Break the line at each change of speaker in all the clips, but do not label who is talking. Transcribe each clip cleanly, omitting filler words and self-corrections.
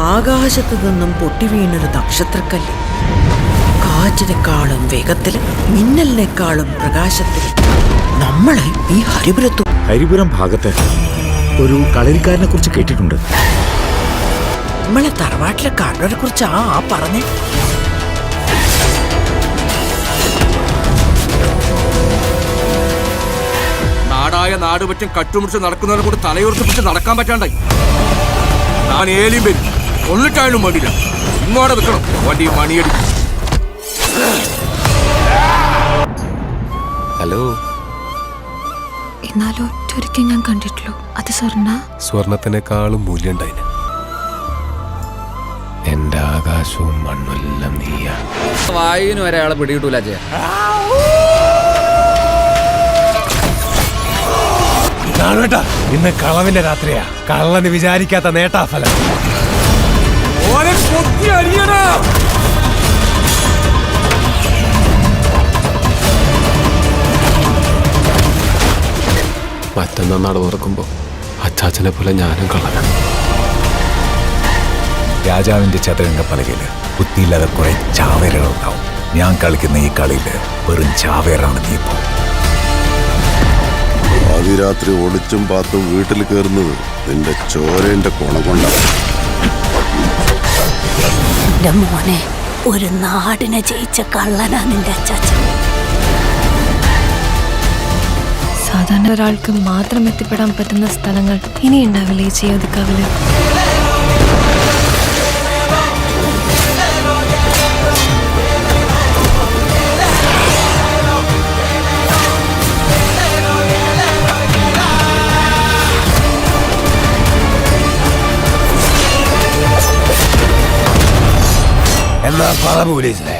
ആകാശത്തു നിന്നും പൊട്ടിവീണൊരു നക്ഷത്രക്കല്ല്. കാറ്റിനെക്കാളും വേഗത്തില്, മിന്നലിനേക്കാളും പ്രകാശത്തില് നമ്മളെ ഈ
ഹരിപുരം ഭാഗത്ത് ഒരു കളരിക്കാരനെ കുറിച്ച് കേട്ടിട്ടുണ്ട്.
നമ്മളെ തറവാട്ടിലെ കാരണവരെ കുറിച്ച് ആ പറഞ്ഞേ.
നാടായ നാട് പറ്റും കട്ടുമുടിച്ച് നടക്കുന്നവരെ കൂടെ തലയുറപ്പിച്ച് നടക്കാൻ പറ്റാണ്ടായി. ഞാൻ ഏലിയും വരും, കൊള്ളിട്ടായാലും മടിയില്ല. ഇങ്ങോടെ നിൽക്കണം, വണ്ടി മണിയടി.
ഹലോ.
എന്നാലും ഒറ്റൊരിക്കൽ ഞാൻ കണ്ടിട്ടുള്ളൂ. അത്
സ്വർണത്തിനേക്കാളും മൂല്യണ്ടായിന്. എന്റെ ആകാശവും മണ്ണെല്ലാം നീയാ.
വായുവിന് ഒരാളെ പിടികിട്ടൂല.
ഇന്ന് കളവിന്റെ രാത്രിയാ. കള്ളന് വിചാരിക്കാത്ത നേട്ടാഫലം. മറ്റന്നാ നട തുറക്കുമ്പോ അച്ചാച്ചനെ പോലെ ഞാനും കള്ളനാണ്.
രാജാവിന്റെ ചതുരംഗ പലകയില് ബുദ്ധിയില്ലാതെ കുറെ ചാവേറുകളുണ്ടാവും. ഞാൻ കളിക്കുന്ന ഈ കളിയില് വെറും ചാവേറാണ് നീ. ഇപ്പോ
ആദ്യരാത്രി ഒളിച്ചും പാത്തും വീട്ടിൽ കയറുന്നത് നിന്റെ ചോരന്റെ കുണം കൊണ്ടാണ്.
മോനെ, ഒരു നാടിനെ ജയിച്ച കള്ളനാ നിന്റെ അച്ചാച്ചൻ. സാധാരണ ഒരാൾക്ക് മാത്രം എത്തിപ്പെടാൻ പറ്റുന്ന സ്ഥലങ്ങൾ ഇനി ഉണ്ടാവില്ലേ ഈ ചെയ്യോദിക്കാവില്?
എന്നാ പറ പോലീസിനെ,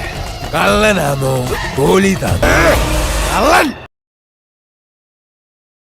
കള്ളനാണോ പോലീസാണോ? കള്ളൻ.